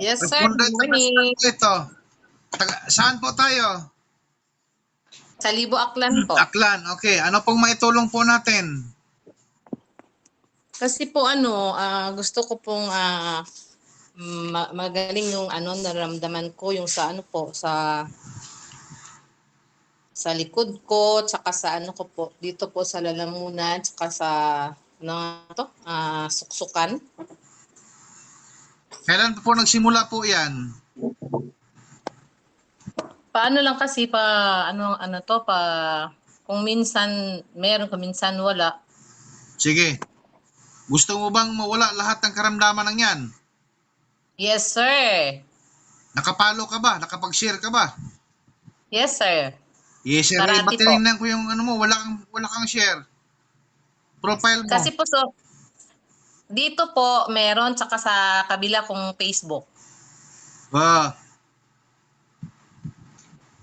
Yes, sir. Respondo Good International morning. po ito. Saan po tayo? Sa Libo Aklan po. Aklan, okay. Ano pong maitulong po natin? Kasi po gusto ko pong magaling yung naramdaman ko yung sa sa likod ko, tsaka sa ko po, dito po sa lalamunan, tsaka sa suksukan. Kailan po nagsimula po yan? Paano lang kasi kung minsan meron, kung minsan wala. Sige. Gusto mo bang mawala lahat ng karamdaman ng yan? Yes, sir. Nakapalo ka ba? Nakapag-share ka ba? Yes, sir. Yes, sir. Parati Ba't po. tinignan ko yung mo, wala kang share. Profile mo. Kasi po dito po meron, tsaka sa kabila kong Facebook.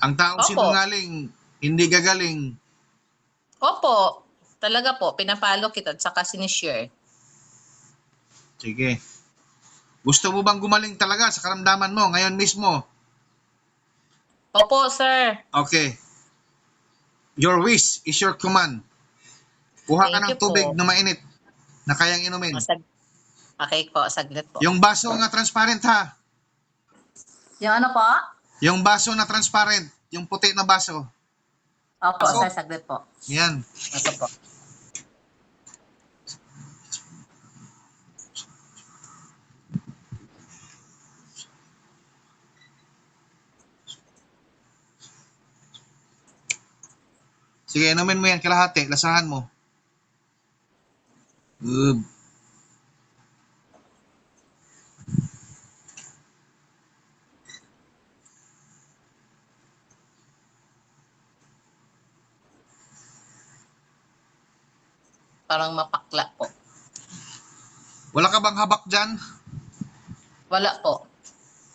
Ang taong Opo. sinungaling, hindi gagaling. Opo. Talaga po, pinapalo kita at saka sinishare. Sige. Gusto mo bang gumaling talaga sa karamdaman mo ngayon mismo? Opo, sir. Okay. Your wish is your command. Kuha ka ng tubig na mainit na kayang inumin. Okay po, saglit po. Yung baso na transparent ha. Yung ano po? Yung baso na transparent. Yung puti na baso. Opo, sir, saglit po. Yan. Ito po. Sige, inumin mo yan kalahati. Lasahan mo. Good. Parang mapakla po. Wala ka bang habak dyan? Wala po.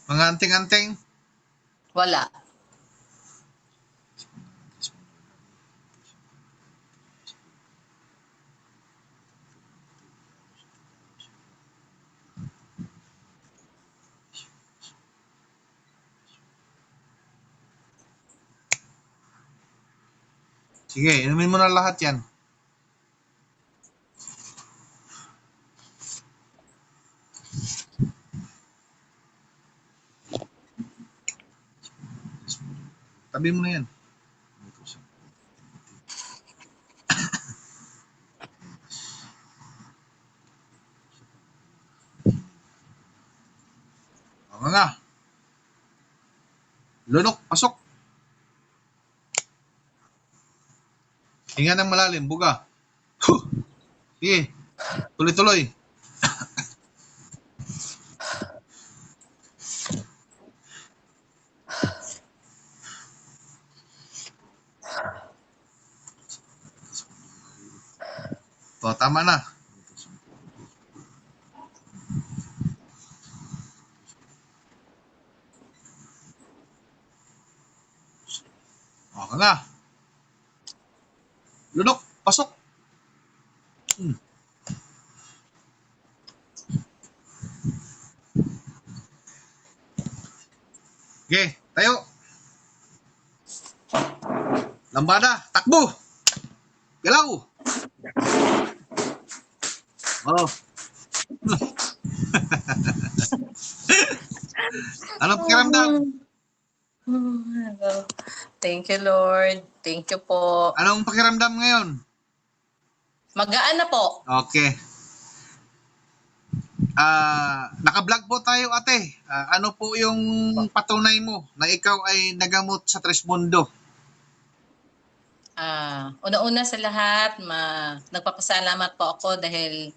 Mga anting-anting? Wala. Sige, inumin mo na lahat yan. Tabi mo na yan. Ako nga. Lunok, pasok. Hinga ng malalim, buga. Huh! Sige, tuloy-tuloy. O, tama na. O, ka nga. Lunok, pasok. Okay, tayo. Lambada, takbo. Galaw. Oh. Anong pakiramdam? Thank you, Lord. Thank you po. Anong pakiramdam ngayon? Magaan na po. Okay. Naka-vlog po tayo, ate. Ano po yung patunay mo na ikaw ay nagamot sa Tres Mundo? Una-una sa lahat, nagpapasalamat po ako dahil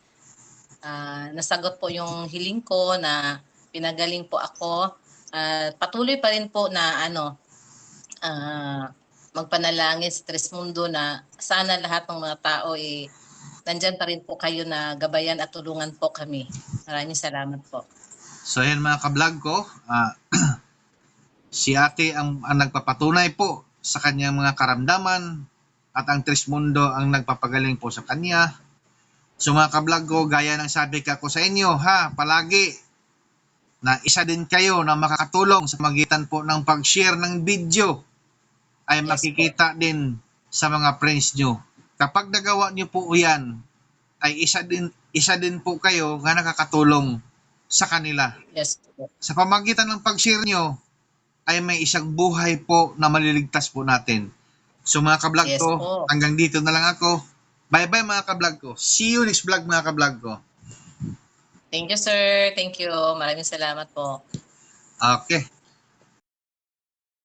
nasagot po yung hiling ko na pinagaling po ako. Patuloy pa rin po na magpanalangin sa Tres Mundo na sana lahat ng mga tao nandyan pa rin po kayo na gabayan at tulungan po kami. Maraming salamat po. So yan mga ka-vlog ko, si ate ang nagpapatunay po sa kanyang mga karamdaman at ang Tres Mundo ang nagpapagaling po sa kanya. So mga ka-vlog ko, gaya ng sabi ko sa inyo, palagi na isa din kayo na makakatulong sa magitan po ng pag-share ng video ay Yes makikita din sa mga friends nyo. Kapag nagawa nyo po yan, ay isa din po kayo na nakakatulong sa kanila. Yes po. Sa pamagitan ng pag-share nyo, ay may isang buhay po na maliligtas po natin. So mga kablog Yes ko, po. hanggang dito na lang ako. Bye-bye mga kablog ko. See you next vlog mga kablog ko. Thank you, sir. Thank you. Maraming salamat po. Okay.